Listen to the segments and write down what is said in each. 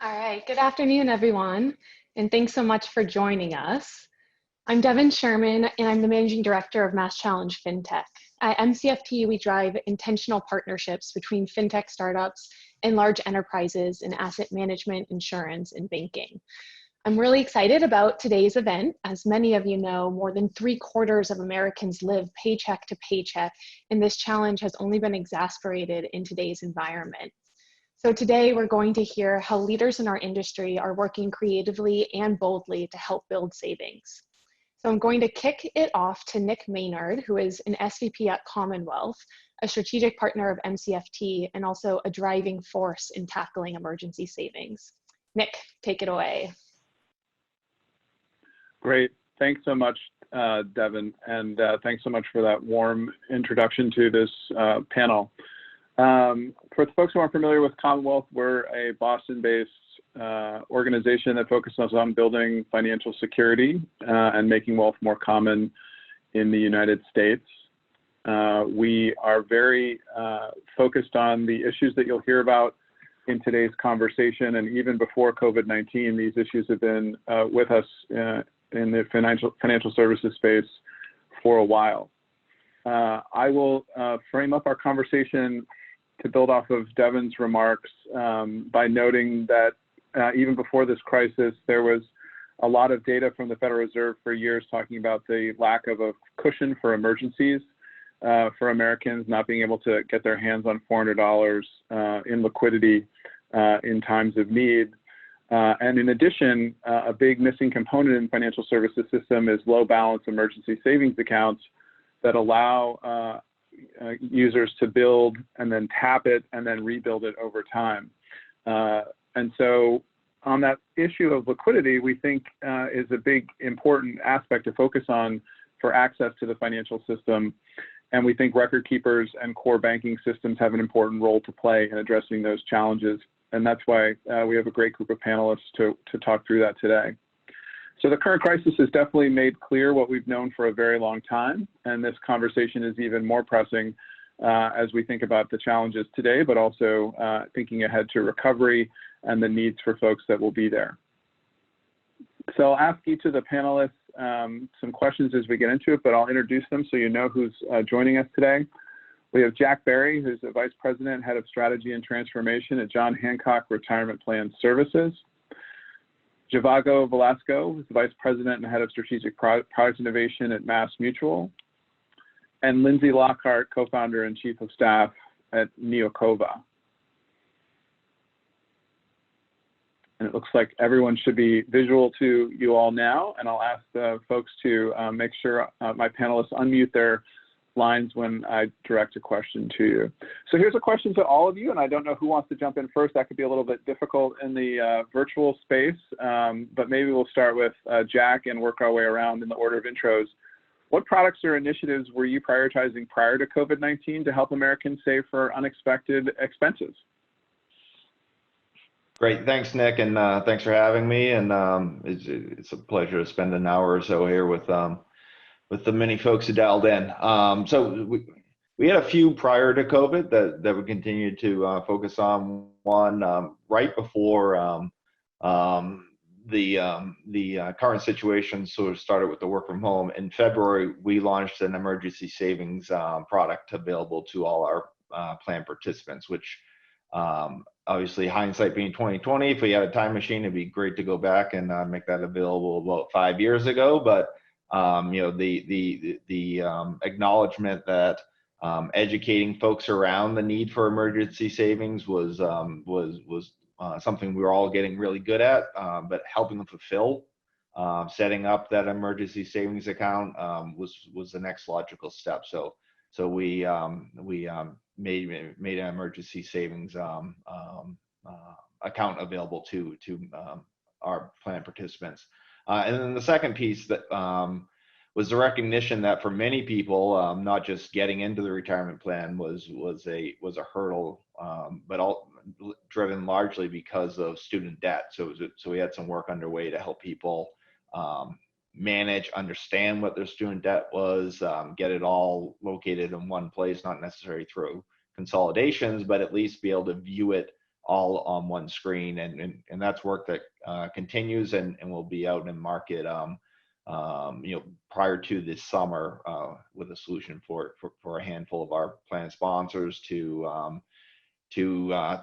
All right, good afternoon, everyone, and thanks so much for joining us. I'm Devin Sherman, and I'm the Managing Director of MassChallenge FinTech. At MCFT, we drive intentional partnerships between FinTech startups and large enterprises in asset management, insurance, and banking. I'm really excited about today's event. As many of you know, more than 3/4 of Americans live paycheck to paycheck, and this challenge has only been exacerbated in today's environment. So today we're going to hear how leaders in our industry are working creatively and boldly to help build savings. So I'm going to kick it off to Nick Maynard, who is an SVP at Commonwealth, a strategic partner of MCFT, and also a driving force in tackling emergency savings. Nick, take it away. Great. Thanks so much, Devin, and thanks so much for that warm introduction to this panel. For the folks who aren't familiar with Commonwealth, we're a Boston-based organization that focuses on building financial security and making wealth more common in the United States. We are very focused on the issues that you'll hear about in today's conversation, and even before COVID-19, these issues have been with us in the financial services space for a while. I will frame up our conversation to build off of Devin's remarks by noting that even before this crisis, there was a lot of data from the Federal Reserve for years talking about the lack of a cushion for emergencies for Americans not being able to get their hands on $400 in liquidity in times of need. And in addition, a big missing component in the financial services system is low balance emergency savings accounts that allow users to build and then tap it and then rebuild it over time. And so on that issue of liquidity, we think is a big important aspect to focus on for access to the financial system. And we think record keepers and core banking systems have an important role to play in addressing those challenges. And that's why we have a great group of panelists to talk through that today. So the current crisis has definitely made clear what we've known for a very long time. And this conversation is even more pressing as we think about the challenges today, but also thinking ahead to recovery and the needs for folks that will be there. So I'll ask each of the panelists some questions as we get into it, but I'll introduce them so you know who's joining us today. We have Jack Berry, who's the Vice President, Head of Strategy and Transformation at John Hancock Retirement Plan Services. Javago Velasco, who's the Vice President and Head of Strategic Product Innovation at MassMutual. And Lindsay Lockhart, Co-Founder and Chief of Staff at Neocova. And it looks like everyone should be visual to you all now, and I'll ask the folks to make sure my panelists unmute their lines when I direct a question to you. So here's a question to all of you, and I don't know who wants to jump in first. That could be a little bit difficult in the virtual space, but maybe we'll start with Jack and work our way around in the order of intros. What products or initiatives were you prioritizing prior to COVID-19 to help Americans save for unexpected expenses? Great, thanks, Nick, and thanks for having me. And it's a pleasure to spend an hour or so here with the many folks who dialed in. So we had a few prior to COVID that we continued to focus on. One right before the current situation sort of started with the work from home. In February, we launched an emergency savings product available to all our plan participants, which obviously hindsight being 2020, if we had a time machine, it'd be great to go back and make that available about 5 years ago. But you know, the acknowledgement that educating folks around the need for emergency savings was something we were all getting really good at, but helping them fulfill setting up that emergency savings account was the next logical step. So we made an emergency savings account available to our plan participants. And then the second piece that was the recognition that for many people, not just getting into the retirement plan was a hurdle, but all driven largely because of student debt. So we had some work underway to help people manage, understand what their student debt was, get it all located in one place, not necessarily through consolidations, but at least be able to view it all on one screen, and that's work that continues and will be out in market prior to this summer with a solution for a handful of our plan sponsors to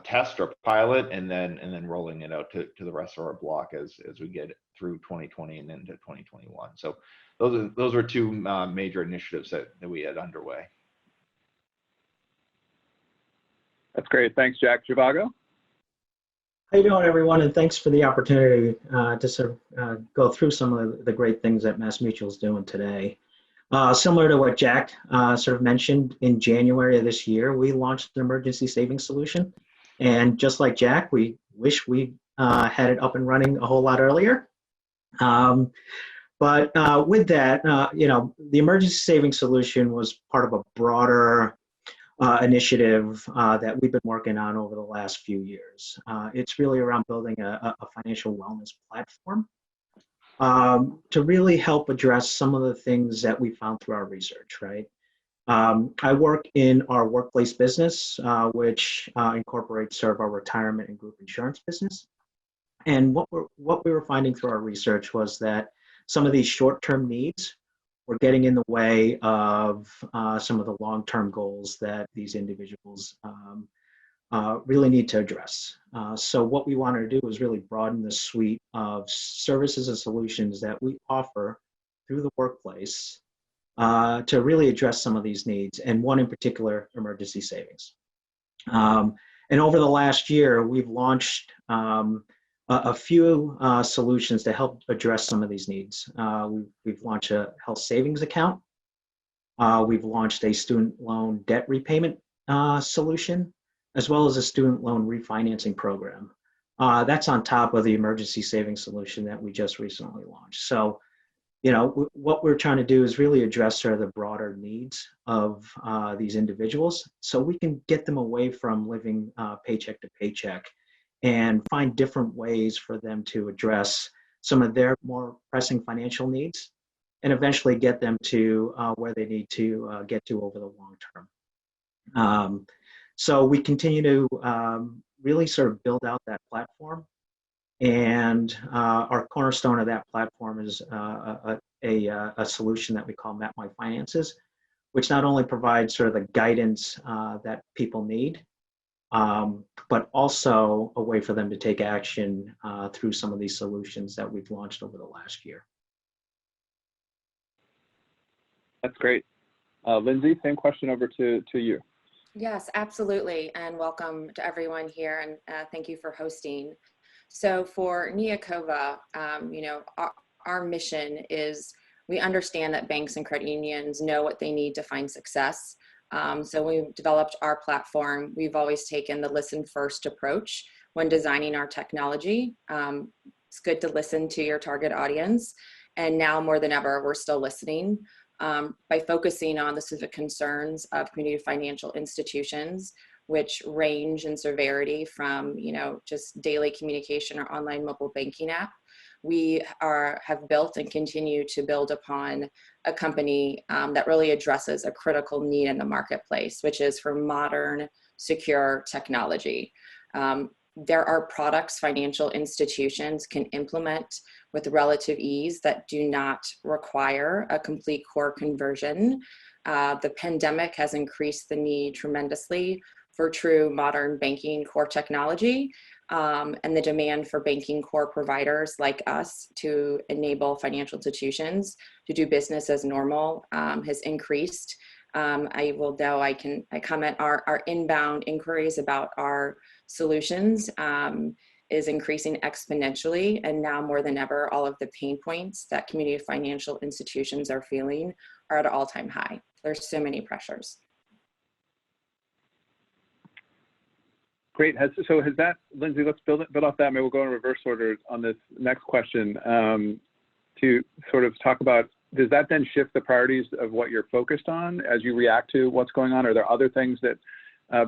test or pilot, and then rolling it out to the rest of our block as we get through 2020 and into 2021. So those are two major initiatives that we had underway. That's great. Thanks, Jack. Zhivago? How you doing, everyone? And thanks for the opportunity to sort of go through some of the great things that MassMutual is doing today. Similar to what Jack sort of mentioned, in January of this year, we launched an emergency savings solution. And just like Jack, we wish we had it up and running a whole lot earlier. But with that, the emergency savings solution was part of a broader initiative that we've been working on over the last few years. It's really around building a financial wellness platform to really help address some of the things that we found through our research, right? I work in our workplace business, which incorporates sort of our retirement and group insurance business. And what we were finding through our research was that some of these short-term needs were getting in the way of some of the long-term goals that these individuals really need to address. So what we wanted to do was really broaden the suite of services and solutions that we offer through the workplace to really address some of these needs, and one in particular, emergency savings. And over the last year, we've launched a few solutions to help address some of these needs. We've launched a health savings account. We've launched a student loan debt repayment solution, as well as a student loan refinancing program. That's on top of the emergency savings solution that we just recently launched. So, what we're trying to do is really address sort of the broader needs of these individuals, so we can get them away from living paycheck to paycheck and find different ways for them to address some of their more pressing financial needs, and eventually get them to where they need to get to over the long term. So we continue to really sort of build out that platform, and our cornerstone of that platform is a solution that we call Map My Finances, which not only provides sort of the guidance that people need, but also a way for them to take action through some of these solutions that we've launched over the last year. That's great. Lindsay, same question over to you. Yes, absolutely. And welcome to everyone here. And thank you for hosting. So for Neokova, our mission is, we understand that banks and credit unions know what they need to find success. So when we developed our platform, we've always taken the listen first approach when designing our technology. It's good to listen to your target audience. And now more than ever, we're still listening by focusing on the specific concerns of community financial institutions, which range in severity from, just daily communication or online mobile banking app. We have built and continue to build upon a company that really addresses a critical need in the marketplace, which is for modern, secure technology. There are products financial institutions can implement with relative ease that do not require a complete core conversion. The pandemic has increased the need tremendously for true modern banking core technology. And the demand for banking core providers like us to enable financial institutions to do business as normal has increased. I comment our inbound inquiries about our solutions is increasing exponentially. And now more than ever, all of the pain points that community financial institutions are feeling are at an all-time high. There's so many pressures. Great. So has that, Lindsay, let's build off that. Maybe we'll go in reverse order on this next question to sort of talk about, does that then shift the priorities of what you're focused on as you react to what's going on? Are there other things that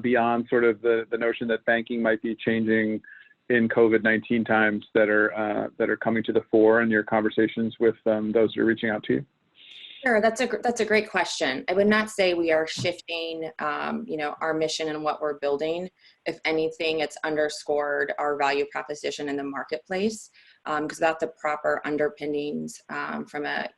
beyond sort of the notion that banking might be changing in COVID-19 times that are coming to the fore in your conversations with those who are reaching out to you? Sure, that's a great question. I would not say we are shifting, our mission and what we're building. If anything, it's underscored our value proposition in the marketplace. Because without the proper underpinnings from a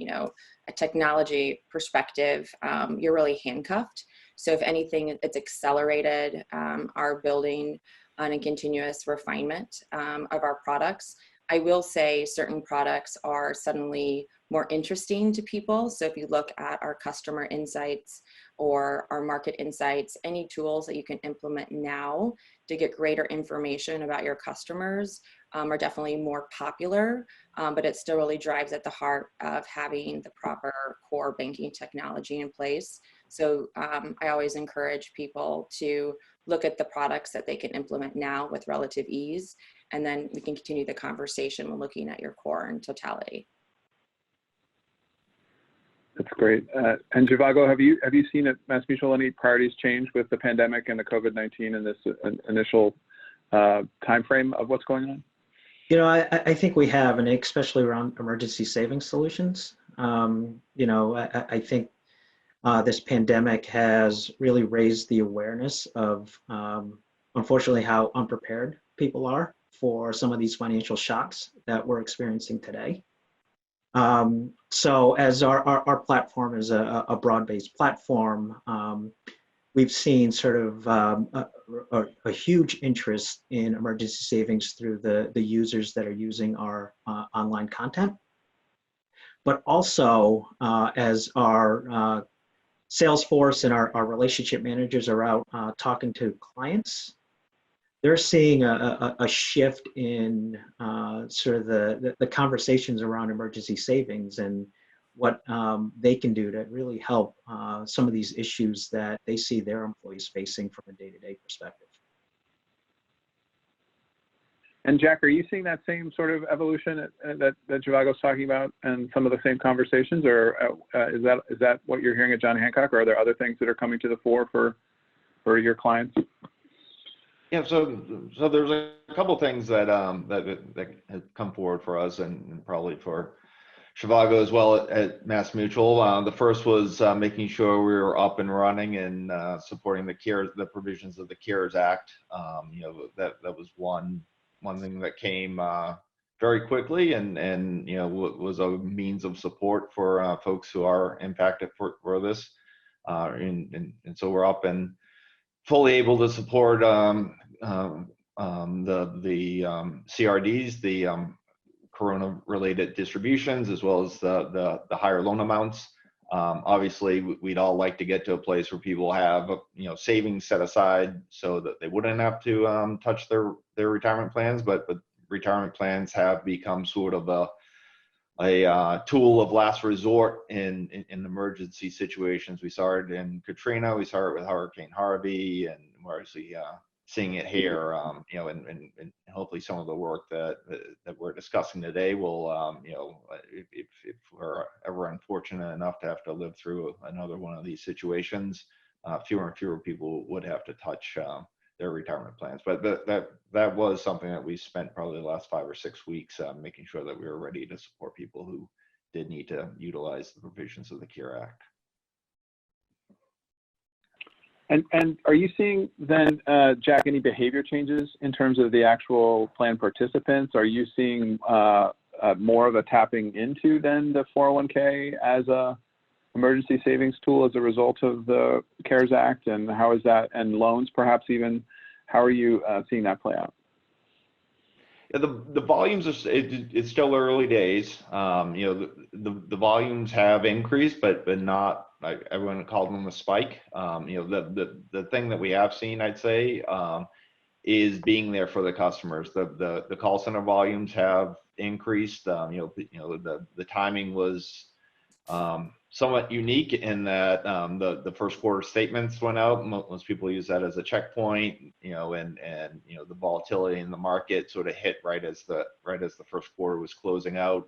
technology perspective, you're really handcuffed. So if anything, it's accelerated our building on a continuous refinement of our products. I will say certain products are suddenly more interesting to people. So if you look at our customer insights or our market insights, any tools that you can implement now to get greater information about your customers are definitely more popular, but it still really drives at the heart of having the proper core banking technology in place. So I always encourage people to look at the products that they can implement now with relative ease, and then we can continue the conversation when looking at your core in totality. That's great. And Zhivago, have you seen at MassMutual any priorities change with the pandemic and the COVID-19 and this initial time frame of what's going on? I think we have, and especially around emergency savings solutions. I think this pandemic has really raised the awareness of, unfortunately, how unprepared people are for some of these financial shocks that we're experiencing today. So as our platform is a broad-based platform, we've seen sort of a huge interest in emergency savings through the users that are using our online content. But also as our sales force and our relationship managers are out talking to clients, they're seeing a shift in sort of the conversations around emergency savings and what they can do to really help some of these issues that they see their employees facing from a day-to-day perspective. And Jack, are you seeing that same sort of evolution that Zhivago's talking about and some of the same conversations, or is that what you're hearing at John Hancock, or are there other things that are coming to the fore for your clients? Yeah, so there's a couple things that have come forward for us and probably for Zhivago as well at MassMutual. The first was making sure we were up and running and supporting the provisions of the CARES Act. That was one thing that came very quickly and was a means of support for folks who are impacted for this. And so we're up and fully able to support the CRDs, the Corona-related distributions, as well as the higher loan amounts. Obviously, we'd all like to get to a place where people have savings set aside so that they wouldn't have to touch their retirement plans. But retirement plans have become sort of a tool of last resort in emergency situations. We saw it in Katrina, we saw it with Hurricane Harvey, and we're actually seeing it here. And hopefully some of the work that we're discussing today will, if we're ever unfortunate enough to have to live through another one of these situations, fewer and fewer people would have to touch their retirement plans. But that was something that we spent probably the last 5 or 6 weeks making sure that we were ready to support people who did need to utilize the provisions of the CARES Act. And are you seeing then, Jack, any behavior changes in terms of the actual plan participants? Are you seeing more of a tapping into then the 401k as a emergency savings tool as a result of the CARES Act, and how is that, and loans perhaps even, how are you seeing that play out? Yeah, the volumes it's still early days. The volumes have increased, but not, like everyone called them a spike. The thing that we have seen, I'd say, is being there for the customers. The call center volumes have increased. The timing was somewhat unique in that the first quarter statements went out. Most people use that as a checkpoint, and the volatility in the market sort of hit right as the first quarter was closing out.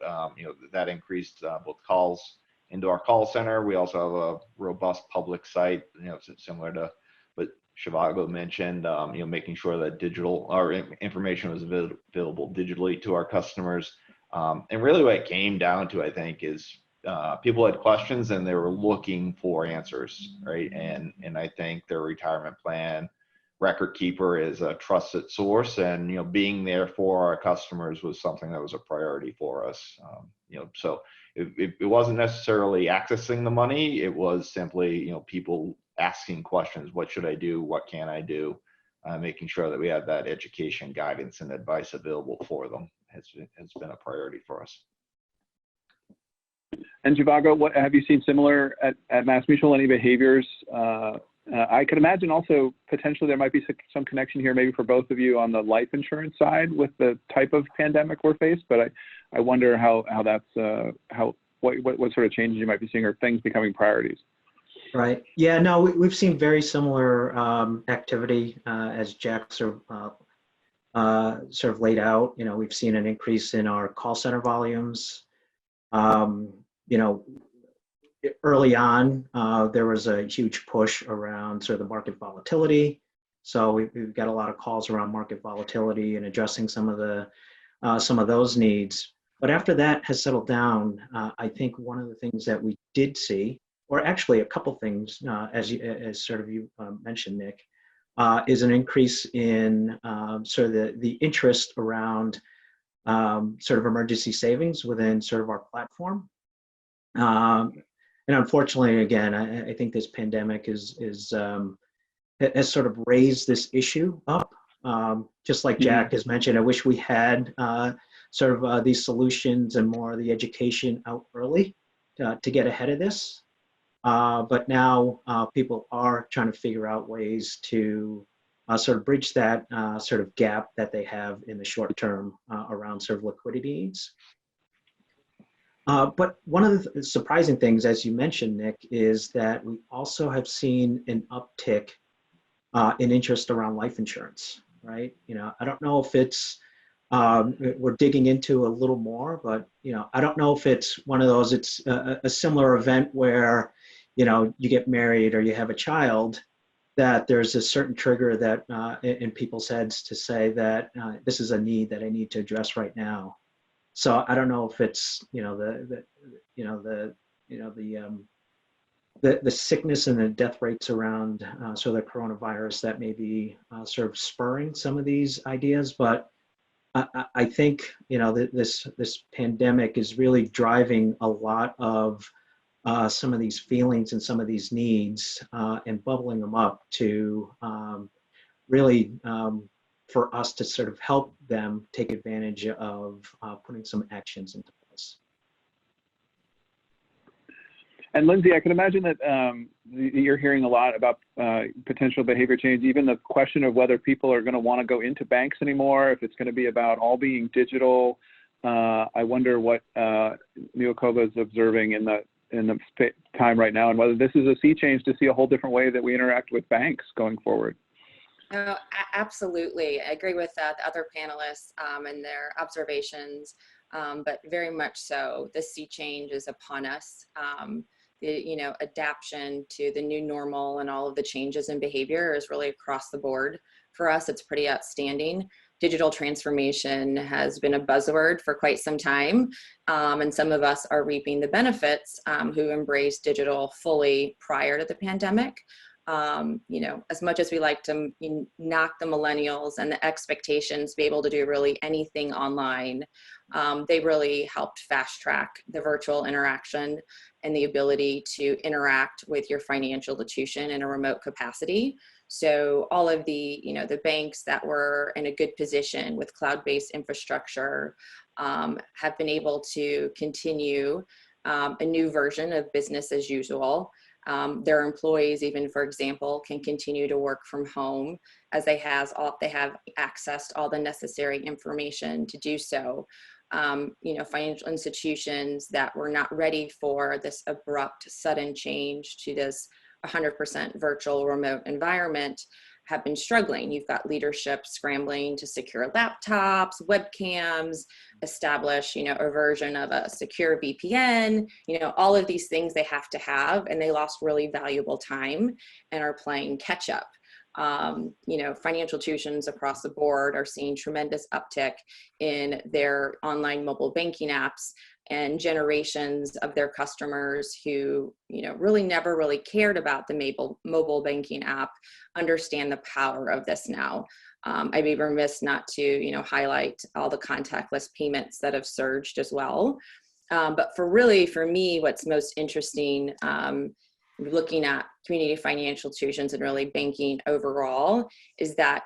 That increased both calls into our call center. We also have a robust public site, similar to what Zhivago mentioned, making sure that information was available digitally to our customers. And really what it came down to, I think, is people had questions and they were looking for answers, right? And I think their retirement plan record keeper is a trusted source, and being there for our customers was something that was a priority for us. So it wasn't necessarily accessing the money; it was simply people asking questions: what should I do? What can I do? Making sure that we have that education, guidance, and advice available for them has been a priority for us. And Zhivago, what have you seen similar at MassMutual? Any behaviors? I could imagine also potentially there might be some connection here, maybe for both of you on the life insurance side with the type of pandemic we're faced. But I wonder how that's what sort of changes you might be seeing, or things becoming priorities. Right. Yeah. No, we've seen very similar activity as Jack sort of laid out. We've seen an increase in our call center volumes. Early on, there was a huge push around sort of the market volatility. So we've got a lot of calls around market volatility and addressing some of those needs. But after that has settled down, I think one of the things that we did see, or actually a couple things, as sort of you mentioned, Nick, is an increase in sort of the interest around sort of emergency savings within sort of our platform. And unfortunately, again, I think this pandemic has sort of raised this issue up. Just like Jack has mentioned, I wish we had sort of these solutions and more of the education out early to get ahead of this. But now people are trying to figure out ways to sort of bridge that sort of gap that they have in the short term around sort of liquidity needs. But one of the surprising things, as you mentioned, Nick, is that we also have seen an uptick in interest around life insurance, right? I don't know if it's, we're digging into a little more, but, I don't know if it's one of those, it's a similar event where, you get married or you have a child, that there's a certain trigger that in people's heads to say that this is a need that I need to address right now. So I don't know if it's the sickness and the death rates around sort of the coronavirus that may be sort of spurring some of these ideas, but I think this pandemic is really driving a lot of some of these feelings and some of these needs and bubbling them up to really for us to sort of help them take advantage of putting some actions into place. And Lindsay, I can imagine that you're hearing a lot about potential behavior change, even the question of whether people are going to want to go into banks anymore, if it's going to be about all being digital. I wonder what Neokova is observing in the time right now, and whether this is a sea change to see a whole different way that we interact with banks going forward. No, absolutely. I agree with the other panelists and their observations, but very much so. The sea change is upon us. The adaptation to the new normal and all of the changes in behavior is really across the board. For us, it's pretty outstanding. Digital transformation has been a buzzword for quite some time, and some of us are reaping the benefits who embraced digital fully prior to the pandemic. As much as we like to knock the millennials and the expectations to be able to do really anything online, they really helped fast track the virtual interaction and the ability to interact with your financial institution in a remote capacity. So all of the banks that were in a good position with cloud-based infrastructure have been able to continue a new version of business as usual. Their employees, even for example, can continue to work from home as they have accessed all the necessary information to do so. Financial institutions that were not ready for this abrupt, sudden change to this 100% virtual remote environment have been struggling. You've got leadership scrambling to secure laptops, webcams, establish, a version of a secure VPN, all of these things they have to have, and they lost really valuable time and are playing catch up. financial institutions across the board are seeing tremendous uptick in their online mobile banking apps, and generations of their customers who, really never really cared about the mobile banking app understand the power of this now. I'd be remiss not to, highlight all the contactless payments that have surged as well. But for me, what's most interesting, looking at community financial institutions and really banking overall, is that,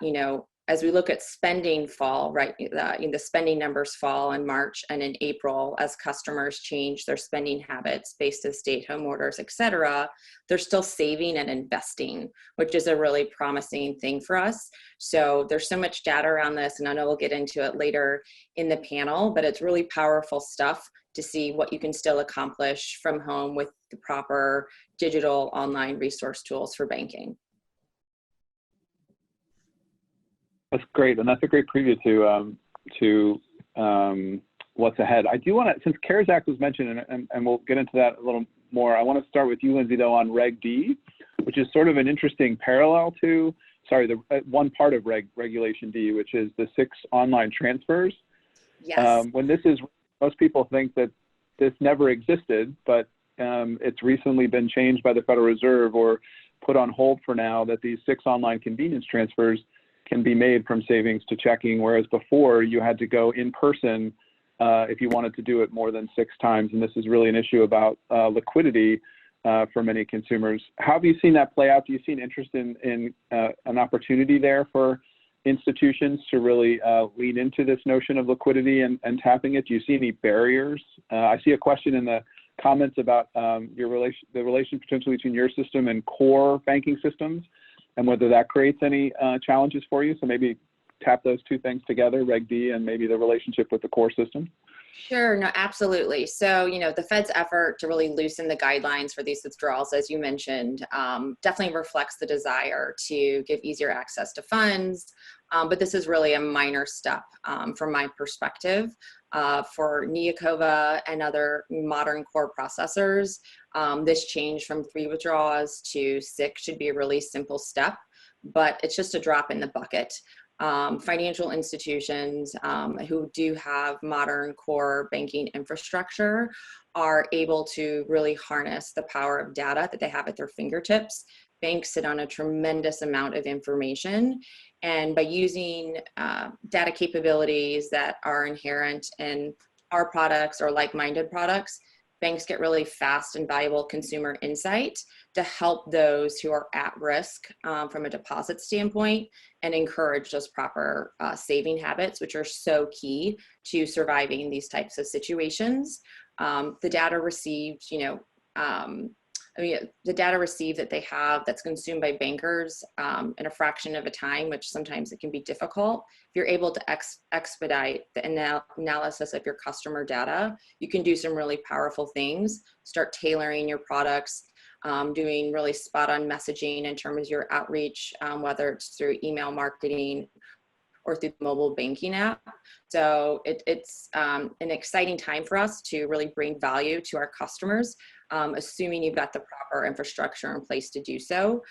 as we look at spending fall, right, the spending numbers fall in March and in April as customers change their spending habits based on stay-at-home orders, et cetera, they're still saving and investing, which is a really promising thing for us. So there's so much data around this, and I know we'll get into it later in the panel, but it's really powerful stuff to see what you can still accomplish from home with the proper digital online resource tools for banking. That's great, and that's a great preview to what's ahead. I do want to, since CARES Act was mentioned, and we'll get into that a little more, I want to start with you, Lindsay, though, on Reg D, which is sort of an interesting parallel to, the one part of Regulation D, which is the 6 online transfers. Yes. When this is, most people think that this never existed, but it's recently been changed by the Federal Reserve or put on hold for now, that these 6 online convenience transfers can be made from savings to checking, whereas before you had to go in person if you wanted to do it more than 6 times. And this is really an issue about liquidity for many consumers. How have you seen that play out? Do you see an interest in an opportunity there for institutions to really lean into this notion of liquidity and tapping it? Do you see any barriers? I see a question in the comments about the relation potentially between your system and core banking systems, and whether that creates any challenges for you. So maybe tap those two things together, Reg D and maybe the relationship with the core system. Sure, no, absolutely. So, the Fed's effort to really loosen the guidelines for these withdrawals, as you mentioned, definitely reflects the desire to give easier access to funds. But this is really a minor step from my perspective. For Neocova and other modern core processors, this change from 3 withdrawals to 6 should be a really simple step, but it's just a drop in the bucket. Financial institutions who do have modern core banking infrastructure are able to really harness the power of data that they have at their fingertips. Banks sit on a tremendous amount of information, and by using data capabilities that are inherent in our products or like-minded products, banks get really fast and valuable consumer insight to help those who are at risk from a deposit standpoint, and encourage those proper saving habits, which are so key to surviving these types of situations. The data received, the data received that they have that's consumed by bankers in a fraction of a time, which sometimes it can be difficult. If you're able to expedite the analysis of your customer data, you can do some really powerful things. Start tailoring your products, doing really spot on messaging in terms of your outreach, whether it's through email marketing or through the mobile banking app. So it's an exciting time for us to really bring value to our customers, assuming you've got the proper infrastructure in place to do so.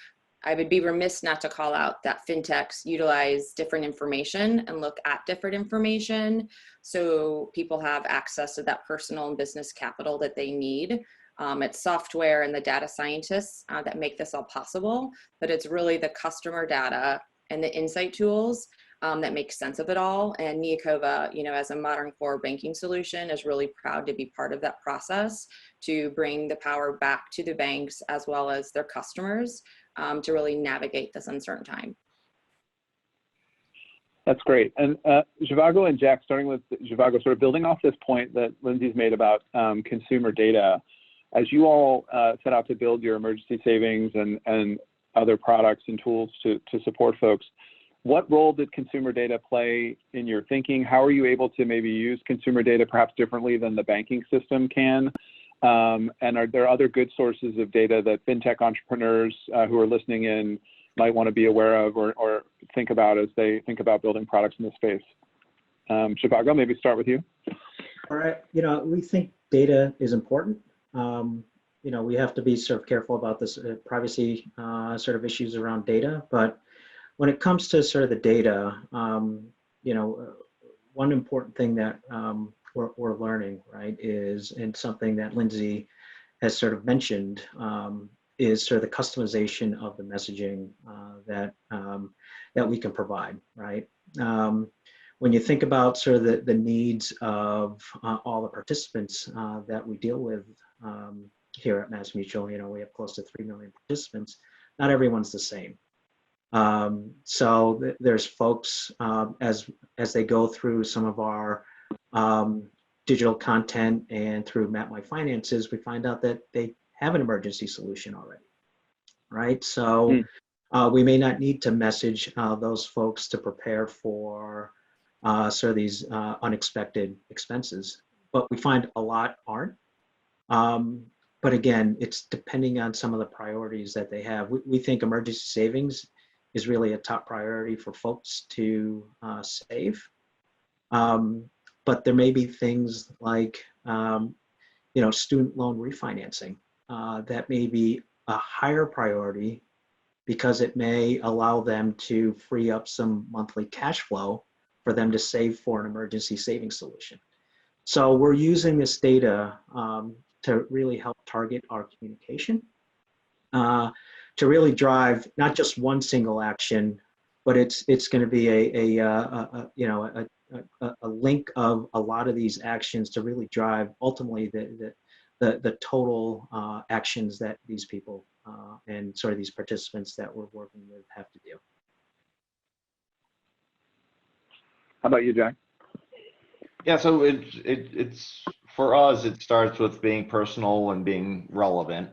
I would be remiss not to call out that fintechs utilize different information and look at different information, so people have access to that personal and business capital that they need. It's software and the data scientists that make this all possible, but it's really the customer data and the insight tools that make sense of it all. And Neocova, as a modern core banking solution, is really proud to be part of that process to bring the power back to the banks as well as their customers to really navigate this uncertain time. That's great. And Zhivago and Jack, starting with Zhivago, sort of building off this point that Lindsay's made about consumer data, as you all set out to build your emergency savings and other products and tools to support folks, what role did consumer data play in your thinking? How are you able to maybe use consumer data perhaps differently than the banking system can? And are there other good sources of data that fintech entrepreneurs who are listening in might want to be aware of or think about as they think about building products in this space? Zhivago, maybe start with you. All right. We think data is important. We have to be sort of careful about this privacy sort of issues around data, but when it comes to sort of the data, one important thing that we're learning, right, is, and something that Lindsay has sort of mentioned, is sort of the customization of the messaging that we can provide, right? When you think about sort of the needs of all the participants that we deal with here at MassMutual, we have close to 3 million participants. Not everyone's the same. So there's folks as they go through some of our digital content and through Map My Finances, we find out that they have an emergency solution already, right? So we may not need to message those folks to prepare for sort of these unexpected expenses, but we find a lot aren't. But again, it's depending on some of the priorities that they have. We think emergency savings is really a top priority for folks to save. But there may be things like, student loan refinancing that may be a higher priority because it may allow them to free up some monthly cash flow for them to save for an emergency savings solution. So we're using this data to really help target our communication, to really drive not just one single action, but it's going to be a link of a lot of these actions to really drive ultimately the total actions that these people and sort of these participants that we're working with have to do. How about you, Jack? Yeah, so it's for us, it starts with being personal and being relevant,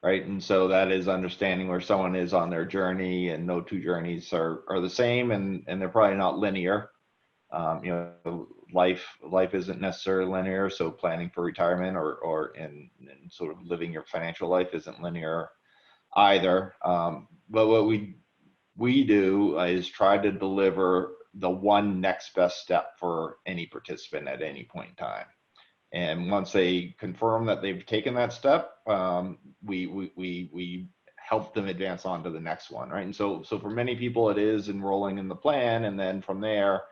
right? And so that is understanding where someone is on their journey, and no two journeys are the same, and they're probably not linear. Life isn't necessarily linear, so planning for retirement or in sort of living your financial life isn't linear either. But what we do is try to deliver the one next best step for any participant at any point in time. And once they confirm that they've taken that step, we help them advance on to the next one, right? And so for many people, it is enrolling in the plan, and then from there,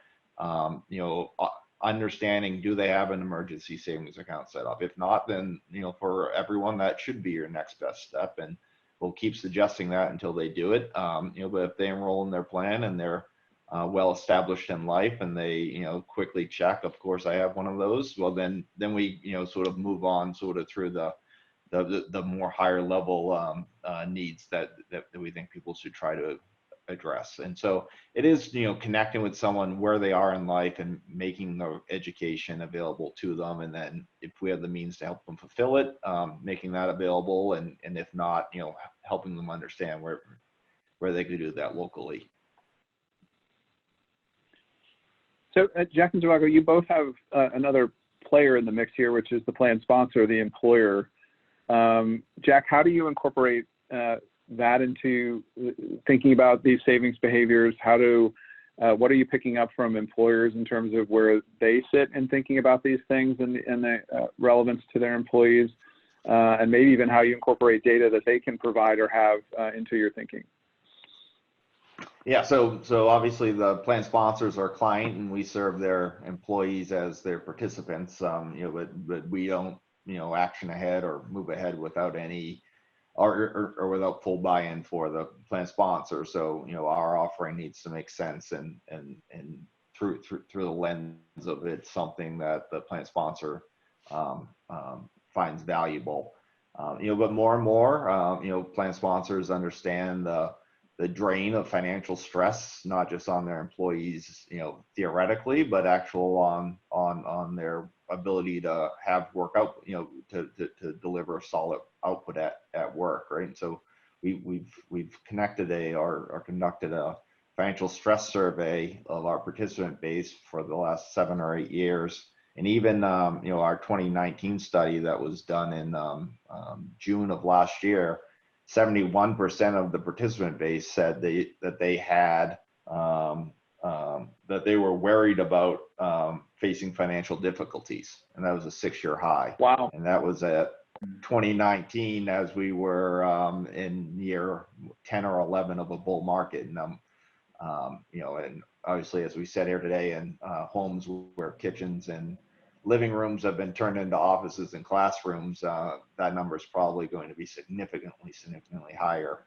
understanding, do they have an emergency savings account set up? If not, then for everyone, that should be your next best step, and we'll keep suggesting that until they do it. But if they enroll in their plan and they're well established in life, and they quickly check, of course I have one of those, well then we sort of move on sort of through the more higher level needs that we think people should try to address. And so it is connecting with someone where they are in life and making the education available to them, and then if we have the means to help them fulfill it, making that available, and if not, helping them understand where they could do that locally. So Jack and Zhivago, you both have another player in the mix here, which is the plan sponsor, the employer. Jack, how do you incorporate that into thinking about these savings behaviors? What are you picking up from employers in terms of where they sit in thinking about these things and the relevance to their employees, and maybe even how you incorporate data that they can provide or have into your thinking? Yeah, so obviously the plan sponsors are client, and we serve their employees as their participants. But we don't action ahead or move ahead without any or without full buy-in for the plan sponsor. So our offering needs to make sense, and through the lens of it's something that the plan sponsor finds valuable. But more and more, plan sponsors understand the drain of financial stress, not just on their employees, theoretically, but actual on their ability to have work out, to deliver a solid output at work, right? And so we've connected or conducted a financial stress survey of our participant base for the last 7 or 8 years. And even, our 2019 study that was done in June of last year, 71% of the participant base said that they had that they were worried about facing financial difficulties, and that was a 6-year high. Wow! And that was at 2019, as we were in year 10 or 11 of a bull market. And You know, and obviously, as we said here today, in homes where kitchens and living rooms have been turned into offices and classrooms, that number is probably going to be significantly higher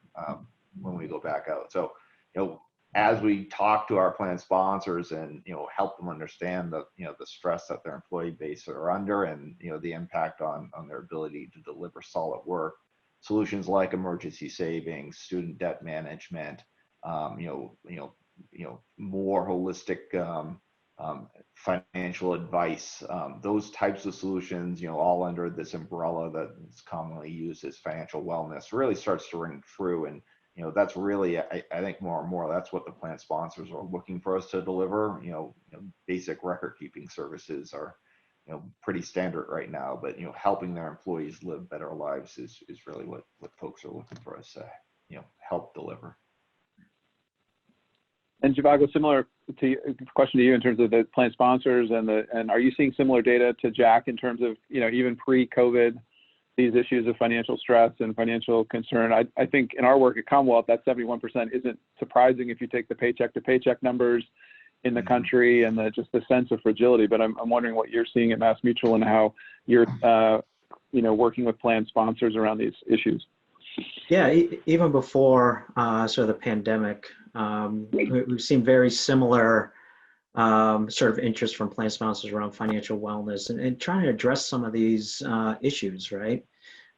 when we go back out. So, you know, as we talk to our plan sponsors and, you know, help them understand the, you know, the stress that their employee base are under and, you know, the impact on their ability to deliver solid work, solutions like emergency savings, student debt management, you know, more holistic financial advice, those types of solutions, you know, all under this umbrella that's commonly used as financial wellness, really starts to ring through. And, you know, that's really, I think more and more, that's what the plan sponsors are looking for us to deliver. You know, basic record keeping services are, you know, pretty standard right now, but, you know, helping their employees live better lives is really what folks are looking for us to, you know, help deliver. And Zhivago, similar to question to you in terms of the plan sponsors and are you seeing similar data to Jack in terms of, you know, even pre-COVID, these issues of financial stress and financial concern? I think in our work at Commonwealth, that 71% isn't surprising if you take the paycheck to paycheck numbers in the country and just the sense of fragility. But I'm wondering what you're seeing at MassMutual and how you're, you know, working with plan sponsors around these issues. Yeah, even before sort of the pandemic, we've seen very similar sort of interest from plan sponsors around financial wellness and trying to address some of these issues, right?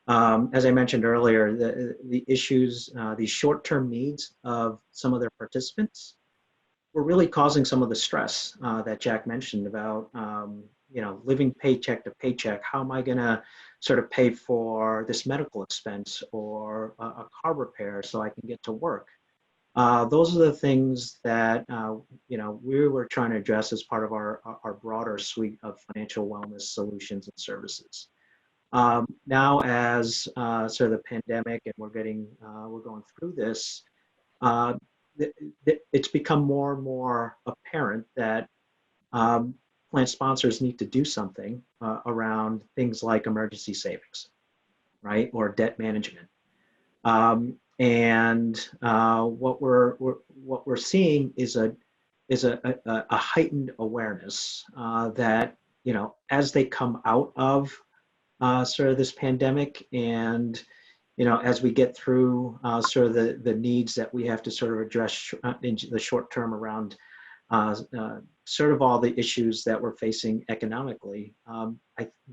As I mentioned earlier, the issues, these short-term needs of some of their participants were really causing some of the stress that Jack mentioned about, you know, living paycheck to paycheck. How am I going to sort of pay for this medical expense or a car repair so I can get to work? Those are the things that, you know, we were trying to address as part of our broader suite of financial wellness solutions and services. Now, as sort of the pandemic and we're going through this, it's become more and more apparent that plan sponsors need to do something around things like emergency savings, right, or debt management. And what we're seeing is a heightened awareness that, you know, as they come out of sort of this pandemic and, you know, as we get through sort of the needs that we have to sort of address in the short term around sort of all the issues that we're facing economically,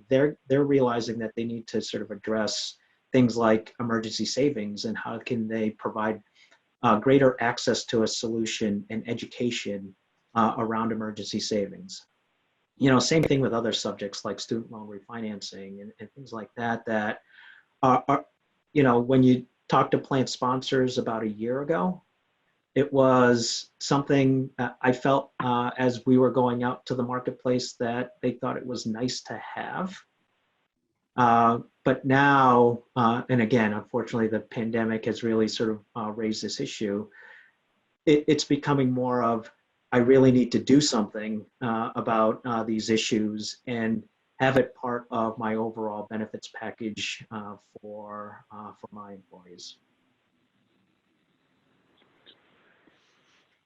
they're realizing that they need to sort of address things like emergency savings and how can they provide greater access to a solution and education around emergency savings. You know, same thing with other subjects like student loan refinancing and things like that, that are, you know, when you talk to plan sponsors about a year ago, it was something I felt as we were going out to the marketplace that they thought it was nice to have. But now, and again, unfortunately, the pandemic has really sort of raised this issue. It's becoming more of, I really need to do something about these issues and have it part of my overall benefits package for my employees.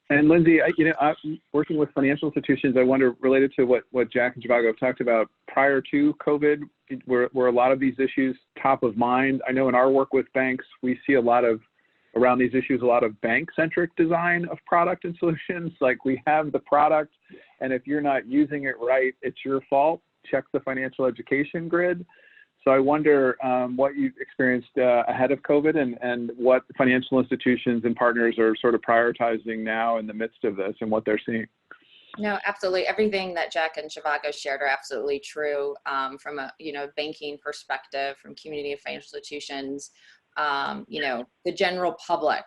And Lindsay, you know, working with financial institutions, I wonder, related to what Jack and Zhivago have talked about prior to COVID, were a lot of these issues top of mind? I know in our work with banks, we see a lot of, around these issues, a lot of bank-centric design of product and solutions. Like, we have the product, and if you're not using it right, it's your fault. Check the financial education grid. So I wonder what you've experienced ahead of COVID and what financial institutions and partners are sort of prioritizing now in the midst of this and what they're seeing. No, absolutely. Everything that Jack and Zhivago shared are absolutely true from a, you know, banking perspective, from community of financial institutions. You know, the general public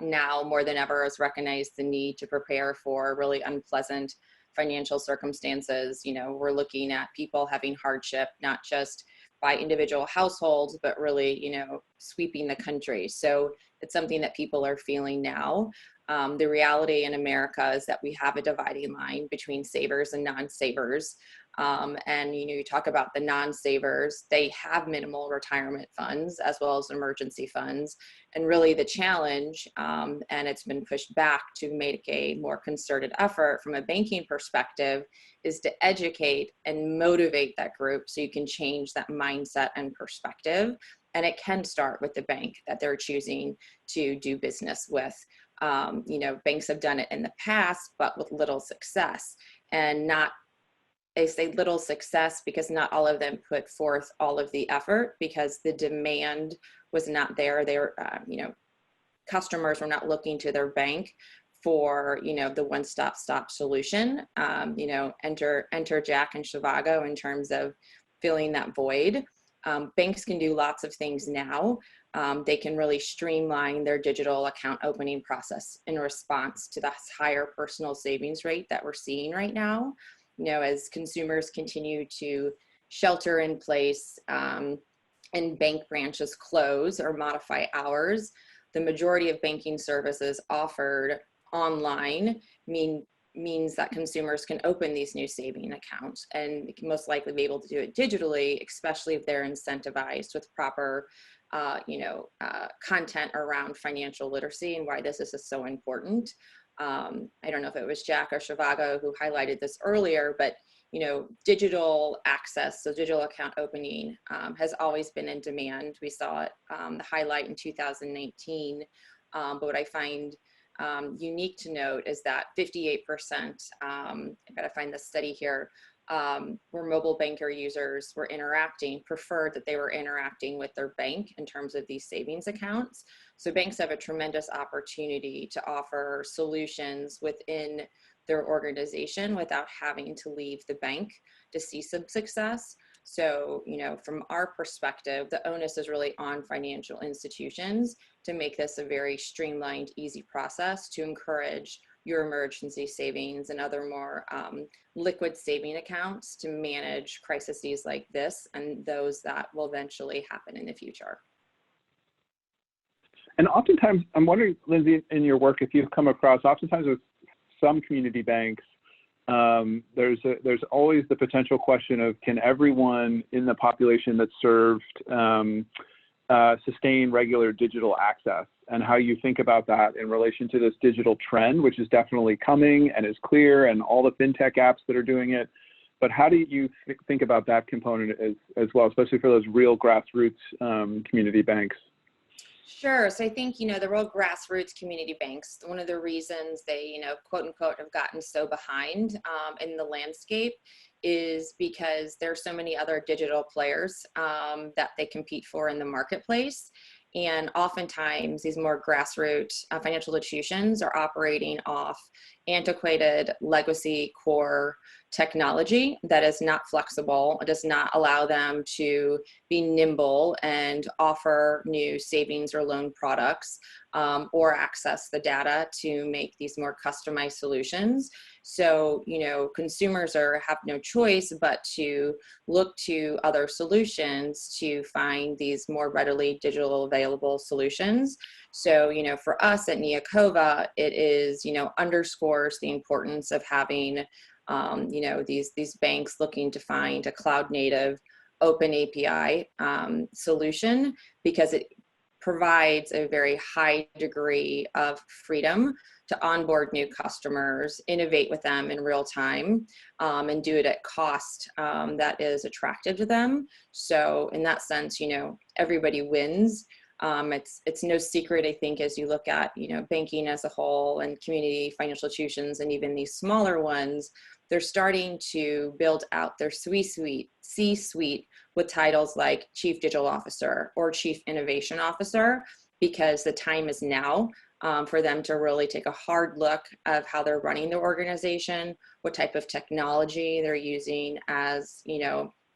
now more than ever has recognized the need to prepare for really unpleasant financial circumstances. You know, we're looking at people having hardship, not just by individual households, but really, you know, sweeping the country. So it's something that people are feeling now. The reality in America is that we have a dividing line between savers and non-savers. And you talk about the non-savers, they have minimal retirement funds as well as emergency funds. And really the challenge, and it's been pushed back to make a more concerted effort from a banking perspective, is to educate and motivate that group so you can change that mindset and perspective. And it can start with the bank that they're choosing to do business with. Banks have done it in the past, but with little success. And I say little success because not all of them put forth all of the effort because the demand was not there. They were, customers were not looking to their bank for, the one-stop solution. Enter Jack and Shivago in terms of filling that void. Banks can do lots of things now. They can really streamline their digital account opening process in response to the higher personal savings rate that we're seeing right now. As consumers continue to shelter in place and bank branches close or modify hours, the majority of banking services offered online means that consumers can open these new saving accounts and can most likely be able to do it digitally, especially if they're incentivized with proper content around financial literacy and why this is so important. I don't know if it was Jack or Shivago who highlighted this earlier, but digital access, so digital account opening has always been in demand. We saw it, the highlight in 2019, but what I find unique to note is that 58%, I've got to find the study here, where mobile banker users were preferred that they were interacting with their bank in terms of these savings accounts. So banks have a tremendous opportunity to offer solutions within their organization without having to leave the bank to see some success. So, from our perspective, the onus is really on financial institutions to make this a very streamlined, easy process to encourage your emergency savings and other more liquid saving accounts to manage crises like this and those that will eventually happen in the future. And oftentimes, I'm wondering, Lindsay, in your work, if you've come across, oftentimes with some community banks, there's always the potential question of, can everyone in the population that's served sustain regular digital access, and how you think about that in relation to this digital trend, which is definitely coming and is clear, and all the fintech apps that are doing it. But how do you think about that component as well, especially for those real grassroots community banks? Sure. So I think, the real grassroots community banks, one of the reasons they, quote unquote, have gotten so behind in the landscape is because there's so many other digital players that they compete for in the marketplace. And oftentimes these more grassroots financial institutions are operating off antiquated legacy core technology that is not flexible. It does not allow them to be nimble and offer new savings or loan products or access the data to make these more customized solutions. So, consumers have no choice but to look to other solutions to find these more readily digital available solutions. So, for us at Neocova, it is, underscores the importance of having, these banks looking to find a cloud native open API solution, because it provides a very high degree of freedom to onboard new customers, innovate with them in real time, and do it at cost that is attractive to them. So in that sense, everybody wins. It's no secret, I think, as you look at, banking as a whole and community financial institutions and even these smaller ones, they're starting to build out their C-suite with titles like Chief Digital Officer or Chief Innovation Officer, because the time is now for them to really take a hard look of how they're running their organization, what type of technology they're using as,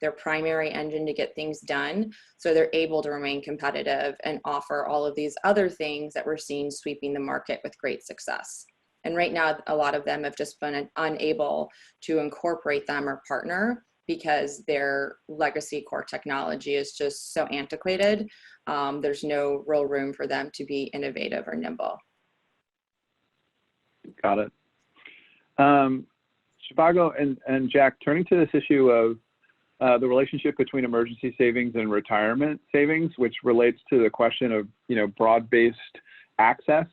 their primary engine to get things done, so they're able to remain competitive and offer all of these other things that we're seeing sweeping the market with great success. And right now, a lot of them have just been unable to incorporate them or partner because their legacy core technology is just so antiquated. There's no real room for them to be innovative or nimble. Got it. Zhivago and Jack, turning to this issue of the relationship between emergency savings and retirement savings, which relates to the question of, broad-based access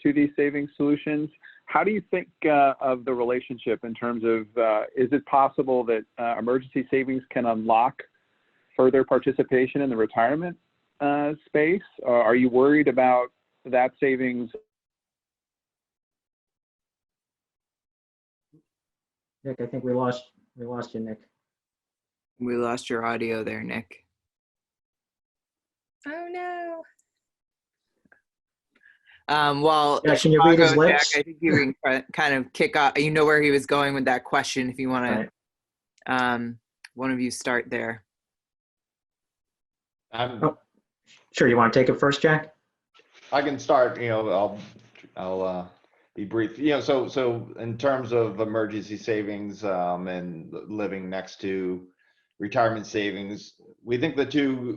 to these savings solutions. How do you think of the relationship in terms of, is it possible that emergency savings can unlock further participation in the retirement space? Or are you worried about that savings? Nick, I think we lost you, Nick. We lost your audio there, Nick. Oh no. Well, Yeah, can you read his Chicago, Jack, lips? I think you can kind of kick off. You know where he was going with that question. If you want to, Right. one of you start there. Sure, you want to take it first, Jack? I can start. I'll be brief. So in terms of emergency savings and living next to retirement savings, we think the two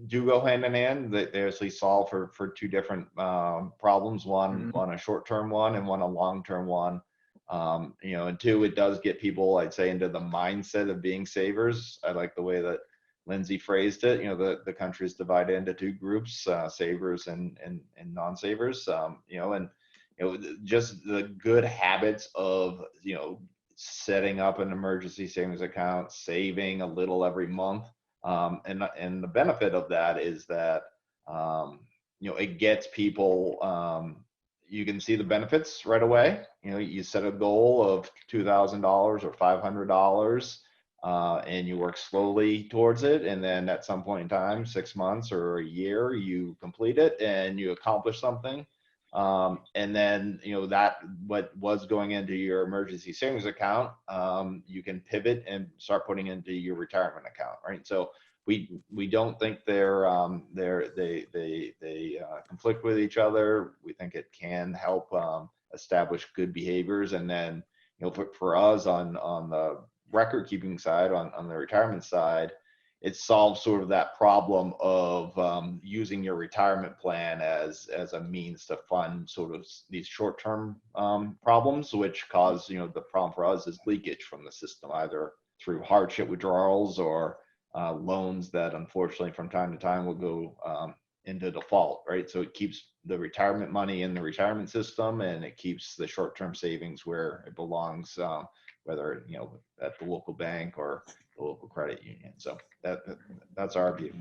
do go hand in hand. They actually solve for two different problems. One a short-term one and one a long-term one. And two, it does get people, I'd say, into the mindset of being savers. I like the way that Lindsay phrased it. The country is divided into two groups, savers and non-savers. Just the good habits of, setting up an emergency savings account, saving a little every month. And the benefit of that is that, it gets people, you can see the benefits right away. You set a goal of $2,000 or $500, and you work slowly towards it. And then at some point in time, 6 months or a year, you complete it and you accomplish something. And then, that what was going into your emergency savings account, you can pivot and start putting into your retirement account, right? So we don't think they conflict with each other. We think it can help establish good behaviors. And then, for us on the record keeping side, on the retirement side, it solves sort of that problem of using your retirement plan as a means to fund sort of these short-term problems, which cause, the problem for us is leakage from the system, either through hardship withdrawals or loans that unfortunately from time to time will go into default, right? So it keeps the retirement money in the retirement system, and it keeps the short-term savings where it belongs, whether, at the local bank or the local credit union. So that's our view.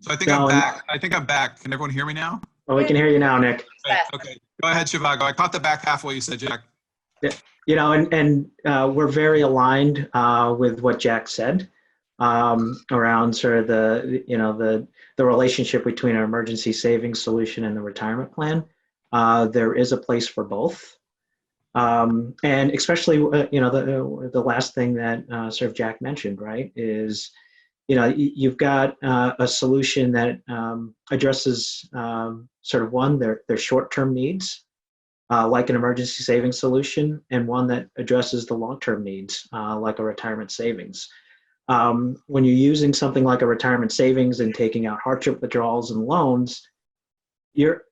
So I think I'm back. Can everyone hear me now? Well, we can hear you now, Nick. Okay. Go ahead, Zhivago. I caught the back half of what you said, Jack. And we're very aligned with what Jack said around sort of the relationship between an emergency savings solution and the retirement plan. There is a place for both. And especially, the last thing that sort of Jack mentioned, right, is, you've got a solution that addresses sort of one, their short-term needs, like an emergency savings solution, and one that addresses the long-term needs, like a retirement savings. When you're using something like a retirement savings and taking out hardship withdrawals and loans, you're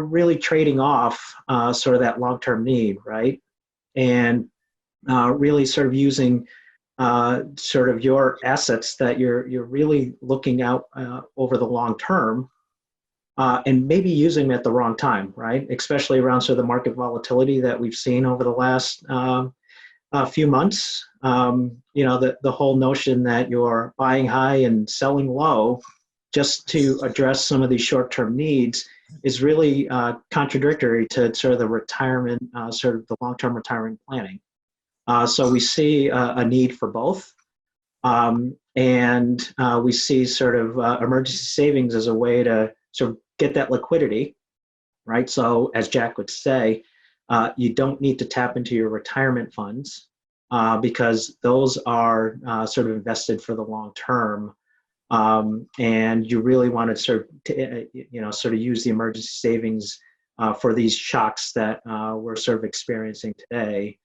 really trading off sort of that long-term need, right? And really sort of using sort of your assets that you're really looking out over the long term, and maybe using them at the wrong time, right? Especially around sort of the market volatility that we've seen over the last few months. The whole notion that you're buying high and selling low just to address some of these short-term needs is really contradictory to sort of the retirement, sort of the long-term retirement planning. So we see a need for both. And we see sort of emergency savings as a way to sort of get that liquidity, right? So as Jack would say, you don't need to tap into your retirement funds because those are sort of invested for the long term. And you really want to sort of use the emergency savings for these shocks that we're sort of experiencing today,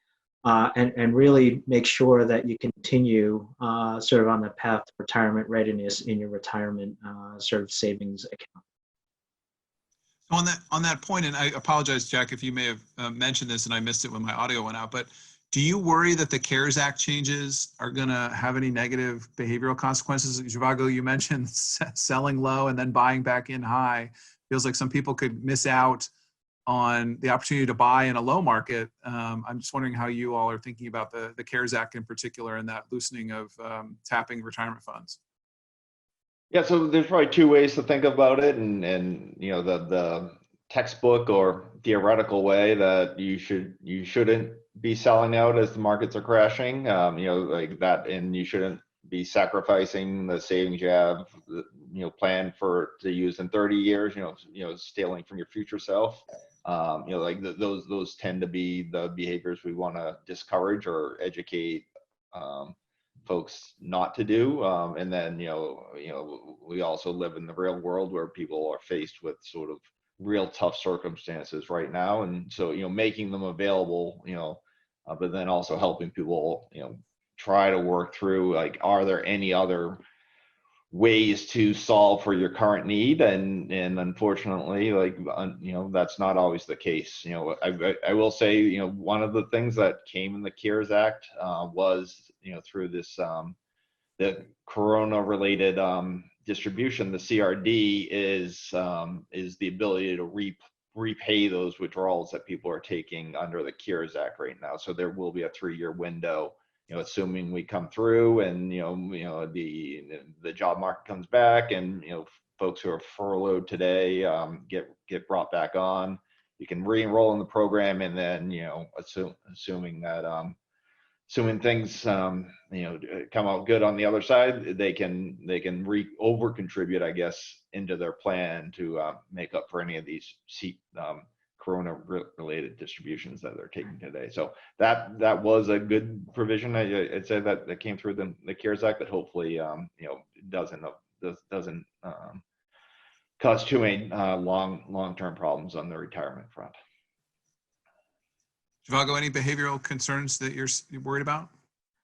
and really make sure that you continue sort of on the path to retirement readiness in your retirement sort of savings account. On that point, and I apologize, Jack, if you may have mentioned this and I missed it when my audio went out, but do you worry that the CARES Act changes are going to have any negative behavioral consequences? Zhivago, you mentioned selling low and then buying back in high. Feels like some people could miss out on the opportunity to buy in a low market. I'm just wondering how you all are thinking about the CARES Act in particular and that loosening of tapping retirement funds. Yeah, so there's probably two ways to think about it, and you know, the textbook or theoretical way that you shouldn't be selling out as the markets are crashing, you know, like that, and you shouldn't be sacrificing the savings you have, you know, planned to use in 30 years, you know, stealing from your future self. You know, like those tend to be the behaviors we want to discourage or educate folks not to do. And then, you know, we also live in the real world where people are faced with sort of real tough circumstances right now. And so, you know, making them available, you know, but then also helping people, you know, try to work through, like, are there any other ways to solve for your current need? And unfortunately, like, you know, that's not always the case. You know, I will say, you know, one of the things that came in the CARES Act was, you know, through this the corona related distribution, the CRD is the ability to repay those withdrawals that people are taking under the CARES Act right now. So there will be a 3-year window, you know, assuming we come through and, you know, the job market comes back and, you know, folks who are furloughed today get brought back on. You can re-enroll in the program, and then, you know, assuming that assuming things you know, come out good on the other side, they can over contribute, I guess, into their plan to make up for any of these corona related distributions that they're taking today. So that was a good provision. I'd say that came through the CARES Act that hopefully you know, doesn't cause too many long-term problems on the retirement front. Zhivago, any behavioral concerns that you're worried about?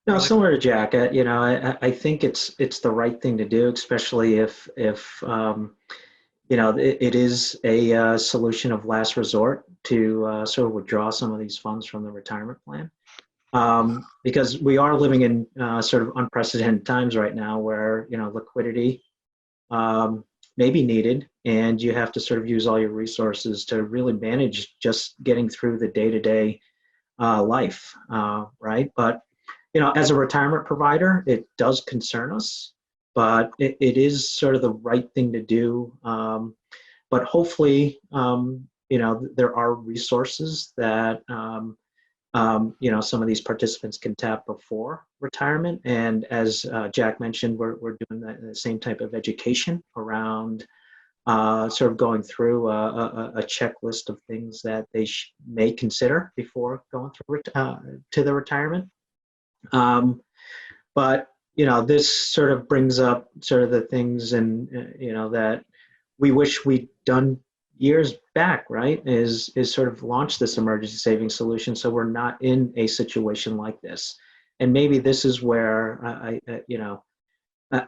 No, similar to Jack. You know, I think it's the right thing to do, especially if you know, it is a solution of last resort to sort of withdraw some of these funds from the retirement plan, because we are living in sort of unprecedented times right now, where, you know, liquidity may be needed, and you have to sort of use all your resources to really manage just getting through the day-to-day life, right? But, you know, as a retirement provider, it does concern us, but it is sort of the right thing to do. But hopefully, you know, there are resources that, you know, some of these participants can tap before retirement. And as Jack mentioned, we're doing the same type of education around sort of going through a checklist of things that they may consider before going through to the retirement. But, you know, this sort of brings up sort of the things, and you know, that we wish we'd done years back, right? Is sort of launch this emergency savings solution, so we're not in a situation like this. And maybe this is where you know,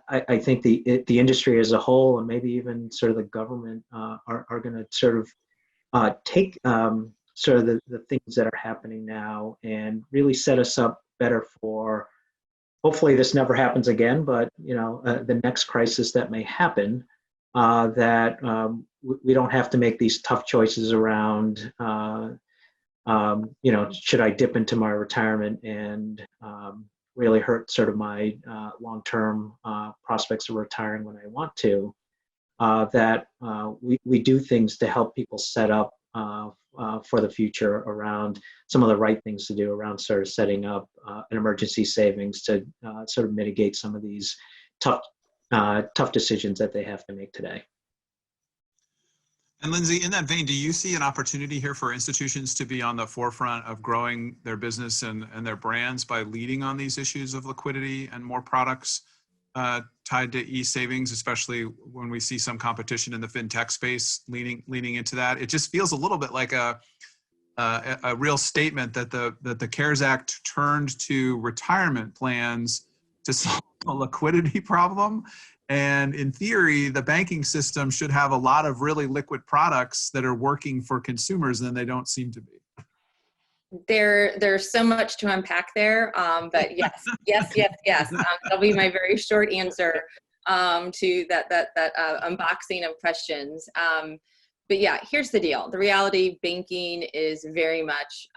I think the industry as a whole, and maybe even sort of the government, are going to sort of take sort of the things that are happening now and really set us up better for, hopefully this never happens again, but, you know, the next crisis that may happen, that we don't have to make these tough choices around, you know, should I dip into my retirement and really hurt sort of my long-term prospects of retiring when I want to, that we do things to help people set up for the future around some of the right things to do around sort of setting up an emergency savings to sort of mitigate some of these tough decisions that they have to make today. And Lindsay, in that vein, do you see an opportunity here for institutions to be on the forefront of growing their business and their brands by leading on these issues of liquidity and more products tied to e-savings, especially when we see some competition in the fintech space leaning into that? It just feels a little bit like a real statement that the CARES Act turned to retirement plans to solve a liquidity problem. And in theory, the banking system should have a lot of really liquid products that are working for consumers, and they don't seem to be. There's so much to unpack there, but yes. That'll be my very short answer to that unboxing of questions. But yeah, here's the deal. The reality, banking is very much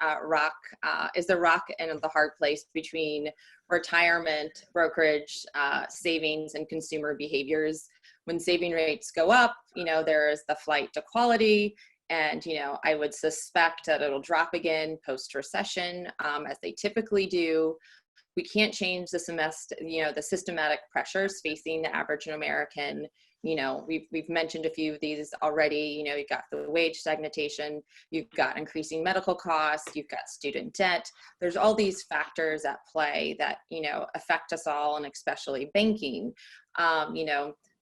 is the rock and the hard place between retirement, brokerage, savings, and consumer behaviors. When saving rates go up, there is the flight to quality. And, I would suspect that it'll drop again post-recession, as they typically do. We can't change the systematic pressures facing the average American. We've mentioned a few of these already. You've got the wage stagnation, you've got increasing medical costs, you've got student debt. There's all these factors at play that, affect us all, and especially banking.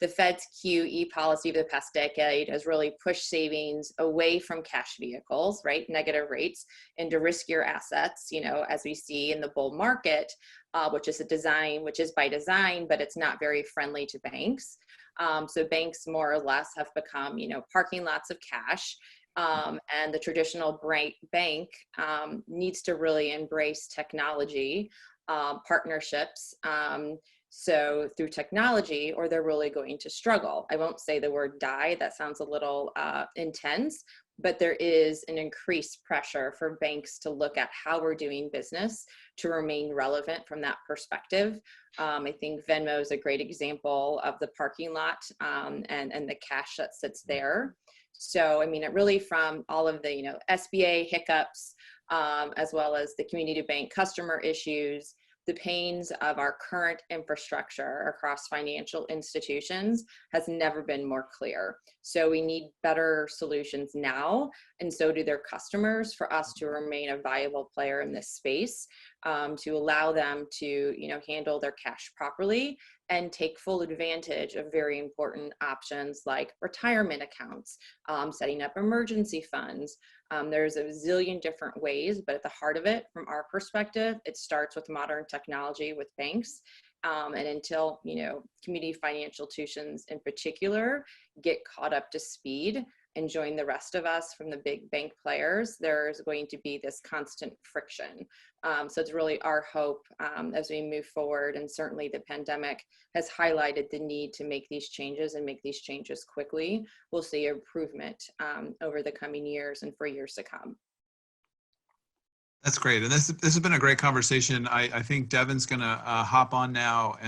The Fed's QE policy of the past decade has really pushed savings away from cash vehicles, right? Negative rates, into riskier assets, as we see in the bull market, which is by design, but it's not very friendly to banks. So banks more or less have become, parking lots of cash. And the traditional bank needs to really embrace technology, partnerships, so through technology, or they're really going to struggle. I won't say the word die, that sounds a little intense, but there is an increased pressure for banks to look at how we're doing business to remain relevant from that perspective. I think Venmo is a great example of the parking lot and the cash that sits there. So, it really, from all of the, SBA hiccups, as well as the community bank customer issues, the pains of our current infrastructure across financial institutions has never been more clear. So we need better solutions now, and so do their customers, for us to remain a viable player in this space, to allow them to, handle their cash properly and take full advantage of very important options like retirement accounts, setting up emergency funds. There's a zillion different ways, but at the heart of it, from our perspective, it starts with modern technology with banks. And until, community financial institutions in particular get caught up to speed and join the rest of us from the big bank players, there's going to be this constant friction. So it's really our hope, as we move forward, and certainly the pandemic has highlighted the need to make these changes, and make these changes quickly. We'll see improvement over the coming years and for years to come. That's great. And this has been a great conversation. I think Devin's going to hop on now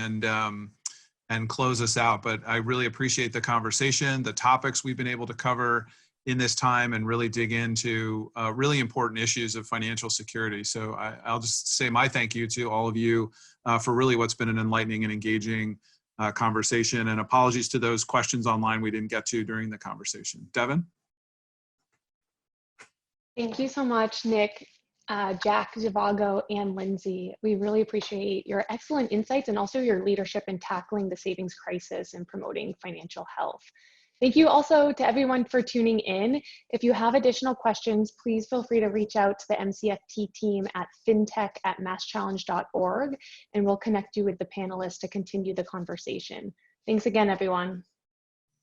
and close us out. But I really appreciate the conversation, the topics we've been able to cover in this time, and really dig into really important issues of financial security. So I'll just say my thank you to all of you for really what's been an enlightening and engaging conversation. And apologies to those questions online we didn't get to during the conversation. Devin? Thank you so much, Nick, Jack, Zhivago, and Lindsay. We really appreciate your excellent insights and also your leadership in tackling the savings crisis and promoting financial health. Thank you also to everyone for tuning in. If you have additional questions, please feel free to reach out to the MCFT team at fintech@masschallenge.org, and we'll connect you with the panelists to continue the conversation. Thanks again, everyone.